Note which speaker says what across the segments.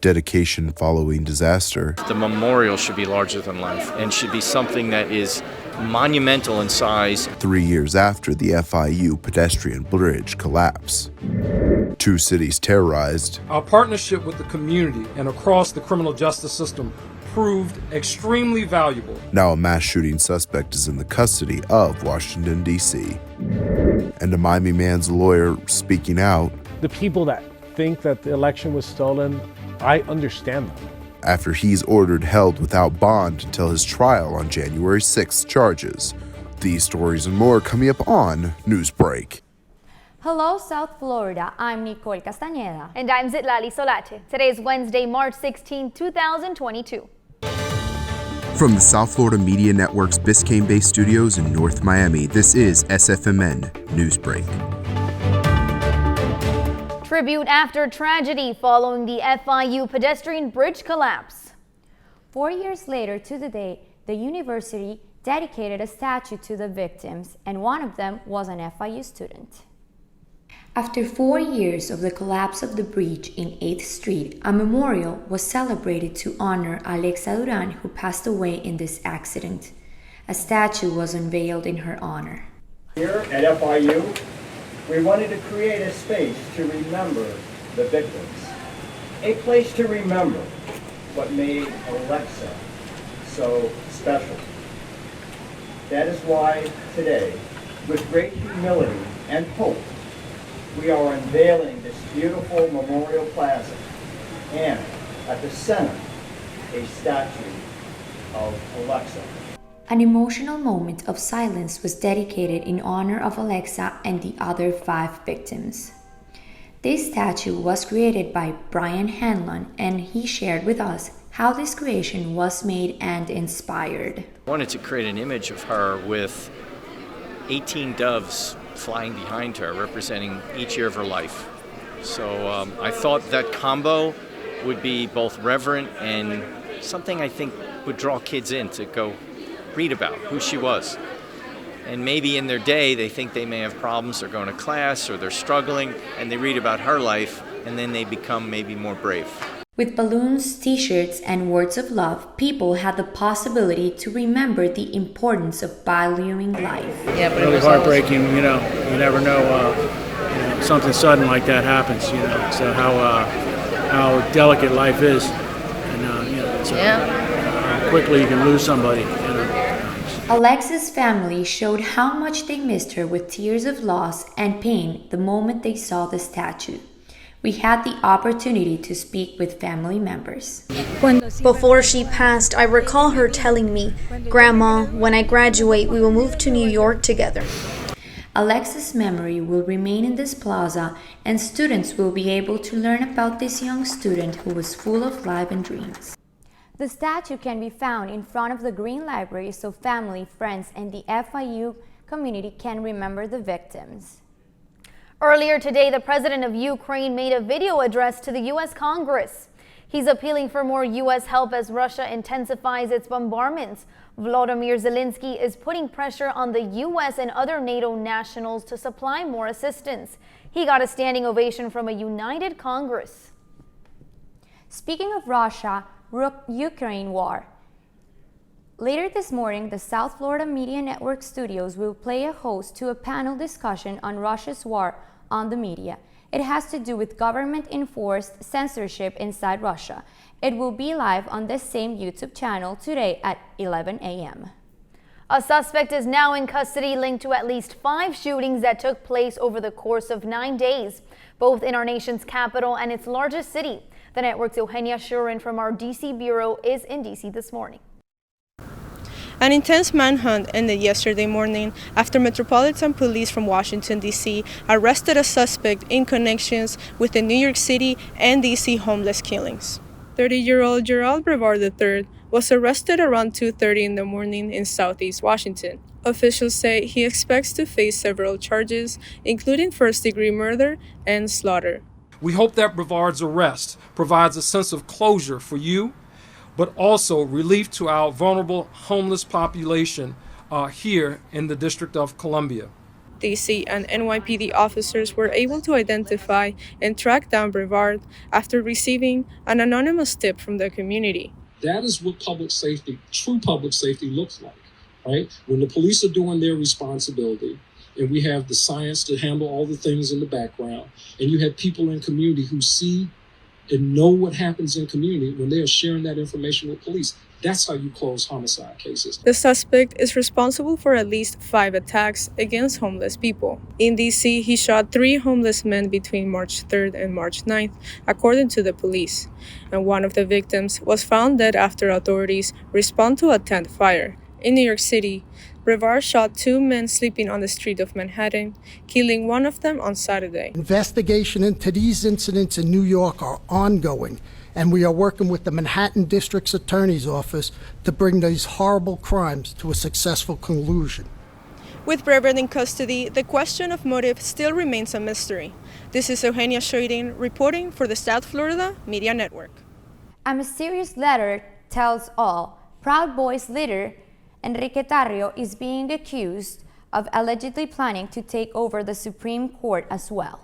Speaker 1: Dedication following disaster.
Speaker 2: The memorial should be larger than life and should be something that is monumental in size.
Speaker 1: 3 years after the FIU pedestrian bridge collapse. 2 cities terrorized.
Speaker 3: Our partnership with the community and across the criminal justice system proved extremely valuable.
Speaker 1: Now a mass shooting suspect is in the custody of Washington, D.C. And a Miami man's lawyer speaking out.
Speaker 4: The people that think that the election was stolen, I understand them.
Speaker 1: After he's ordered held without bond until his trial on January 6th charges. These stories and more coming up on Newsbreak.
Speaker 5: Hello, South Florida. I'm Nicole Castañeda.
Speaker 6: And I'm Zitlali Solache. Today is Wednesday, March 16, 2022.
Speaker 1: From the South Florida Media Network's Biscayne-based studios in North Miami, this is SFMN Newsbreak.
Speaker 6: Tribute after tragedy following the FIU pedestrian bridge collapse.
Speaker 5: 4 years later to the day, the university dedicated a statue to the victims, and one of them was an FIU student. After 4 years of the collapse of the bridge in 8th Street, a memorial was celebrated to honor Alexa Duran, who passed away in this accident. A statue was unveiled in her honor.
Speaker 7: Here at FIU, we wanted to create a space to remember the victims, a place to remember what made Alexa so special. That is why today, with great humility and hope, we are unveiling this beautiful memorial plaza and at the center, a statue of Alexa.
Speaker 5: An emotional moment of silence was dedicated in honor of Alexa and the other 5 victims. This statue was created by Brian Hanlon, and he shared with us how this creation was made and inspired.
Speaker 2: I wanted to create an image of her with 18 doves flying behind her, representing each year of her life. So I thought that combo would be both reverent and something I think would draw kids in to go read about who she was. And maybe in their day they think they may have problems, they're going to class or they're struggling, and they read about her life and then they become maybe more brave.
Speaker 5: With balloons, t-shirts, and words of love, people had the possibility to remember the importance of valuing life.
Speaker 8: Yeah, but really heartbreaking, you never know, something sudden like that happens, so how delicate life is, and how quickly you can lose somebody.
Speaker 5: Alexa's family showed how much they missed her with tears of loss and pain the moment they saw the statue. We had the opportunity to speak with family members.
Speaker 9: Before she passed, I recall her telling me, "Grandma, when I graduate, we will move to New York together."
Speaker 5: Alexa's memory will remain in this plaza, and students will be able to learn about this young student who was full of life and dreams. The statue can be found in front of the Green Library so family, friends, and the FIU community can remember the victims.
Speaker 6: Earlier today, the president of Ukraine made a video address to the U.S. Congress. He's appealing for more U.S. help as Russia intensifies its bombardments. Volodymyr Zelensky is putting pressure on the U.S. and other NATO nationals to supply more assistance. He got a standing ovation from a united Congress.
Speaker 5: Speaking of Russia-Ukraine war, later this morning, the South Florida Media Network studios will play a host to a panel discussion on Russia's war on the media. It has to do with government-enforced censorship inside Russia. It will be live on this same YouTube channel today at 11 a.m.
Speaker 6: A suspect is now in custody linked to at least 5 shootings that took place over the course of 9 days, both in our nation's capital and its largest city. The network's Eugenia Shurin from our D.C. Bureau is in D.C. this morning.
Speaker 10: An intense manhunt ended yesterday morning after Metropolitan Police from Washington, D.C. arrested a suspect in connections with the New York City and D.C. homeless killings. 30-year-old Gerald Brevard III was arrested around 2:30 in the morning in Southeast Washington. Officials say he expects to face several charges, including first-degree murder and slaughter.
Speaker 3: We hope that Brevard's arrest provides a sense of closure for you, but also relief to our vulnerable homeless population here in the District of Columbia.
Speaker 10: D.C. and NYPD officers were able to identify and track down Brevard after receiving an anonymous tip from the community.
Speaker 3: That is what true public safety looks like, right? When the police are doing their responsibility, and we have the science to handle all the things in the background, and you have people in community who see and know what happens in community when they are sharing that information with police. That's how you close homicide cases.
Speaker 10: The suspect is responsible for at least 5 attacks against homeless people. In D.C., he shot 3 homeless men between March 3rd and March 9th, according to the police. And one of the victims was found dead after authorities respond to a tent fire. In New York City, Brevard shot 2 men sleeping on the street of Manhattan, killing one of them on Saturday.
Speaker 11: Investigation into these incidents in New York are ongoing, and we are working with the Manhattan District Attorney's Office to bring these horrible crimes to a successful conclusion.
Speaker 10: With Brevard in custody, the question of motive still remains a mystery. This is Eugenia Schoeding reporting for the South Florida Media Network.
Speaker 5: A mysterious letter tells all. Proud Boys leader Enrique Tarrio is being accused of allegedly planning to take over the Supreme Court as well.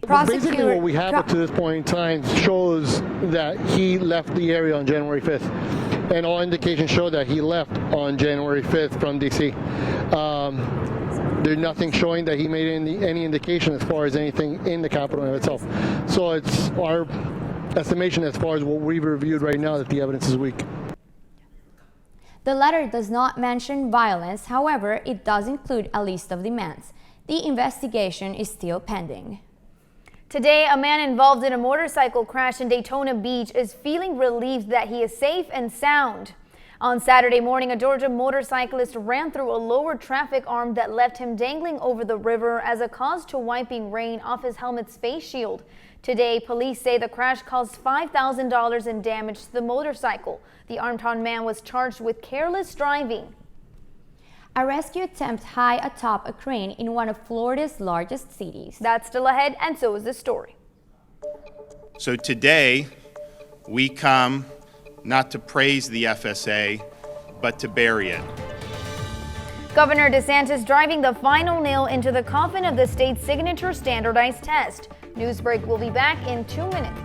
Speaker 12: Basically what we have up to this point in time shows that he left the area on January 5th. And all indications show that he left on January 5th from D.C. There's nothing showing that he made any indication as far as anything in the Capitol in itself. So it's our estimation as far as what we've reviewed right now that the evidence is weak.
Speaker 5: The letter does not mention violence, however, it does include a list of demands. The investigation is still pending.
Speaker 6: Today, a man involved in a motorcycle crash in Daytona Beach is feeling relieved that he is safe and sound. On Saturday morning, a Georgia motorcyclist ran through a lower traffic arm that left him dangling over the river as a cause to wiping rain off his helmet's face shield. Today, police say the crash caused $5,000 in damage to the motorcycle. The armed man was charged with careless driving.
Speaker 5: A rescue attempt high atop a crane in one of Florida's largest cities.
Speaker 6: That's still ahead, and so is the story.
Speaker 13: So today, we come not to praise the FSA, but to bury it.
Speaker 6: Governor DeSantis driving the final nail into the coffin of the state's signature standardized test. Newsbreak will be back in 2 minutes.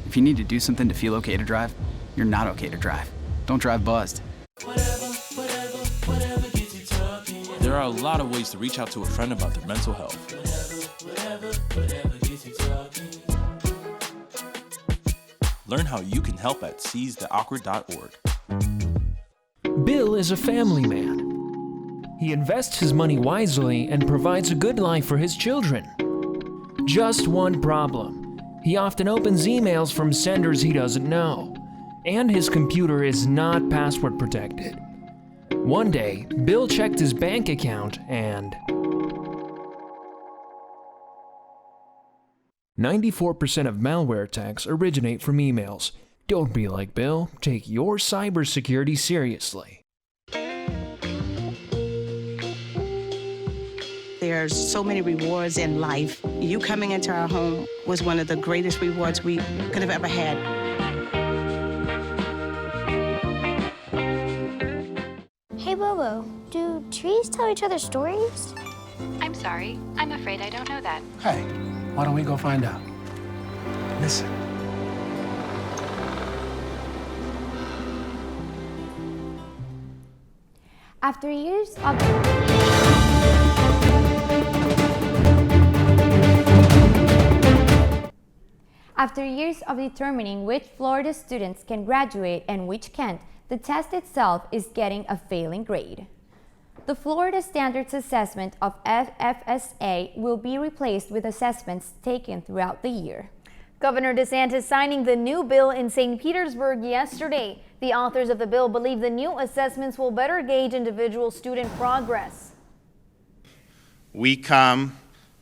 Speaker 14: If you need to do something to feel okay to drive, you're not okay to drive. Don't drive buzzed.
Speaker 15: There are a lot of ways to reach out to a friend about their mental health. Learn how you can help at seizetheawkward.org.
Speaker 16: Bill is a family man. He invests his money wisely and provides a good life for his children. Just one problem. He often opens emails from senders he doesn't know, and his computer is not password protected. One day, Bill checked his bank account and 94% of malware attacks originate from emails. Don't be like Bill. Take your cybersecurity seriously.
Speaker 17: There's so many rewards in life. You coming into our home was one of the greatest rewards we could have ever had.
Speaker 18: Hey Bobo, do trees tell each other stories?
Speaker 19: I'm sorry, I'm afraid I don't know that.
Speaker 20: Hey, why don't we go find out? Listen.
Speaker 5: After years of determining which Florida students can graduate and which can't, the test itself is getting a failing grade. the Florida Standards Assessment of FSA will be replaced with assessments taken throughout the year.
Speaker 6: Governor DeSantis signing the new bill in St. Petersburg yesterday. The authors of the bill believe the new assessments will better gauge individual student progress.
Speaker 13: We come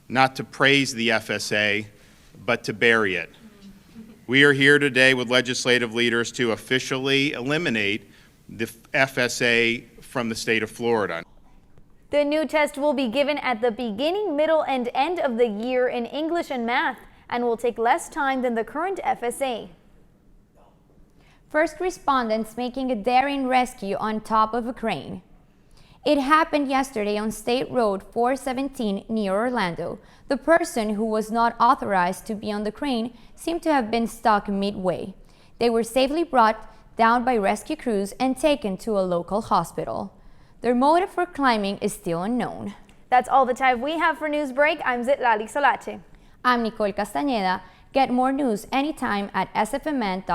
Speaker 13: not to praise the FSA, but to bury it. We are here today with legislative leaders to officially eliminate the FSA from the state of Florida.
Speaker 6: The new test will be given at the beginning, middle, and end of the year in English and math, and will take less time than the current FSA.
Speaker 5: First responders making a daring rescue on top of a crane. It happened yesterday on State Road 417 near Orlando. The person who was not authorized to be on the crane seemed to have been stuck midway. They were safely brought down by rescue crews and taken to a local hospital. Their motive for climbing is still unknown.
Speaker 6: That's all the time we have for Newsbreak. I'm Zitlali Solache.
Speaker 5: I'm Nicole Castañeda. Get more news anytime at sfmn.fiu.edu.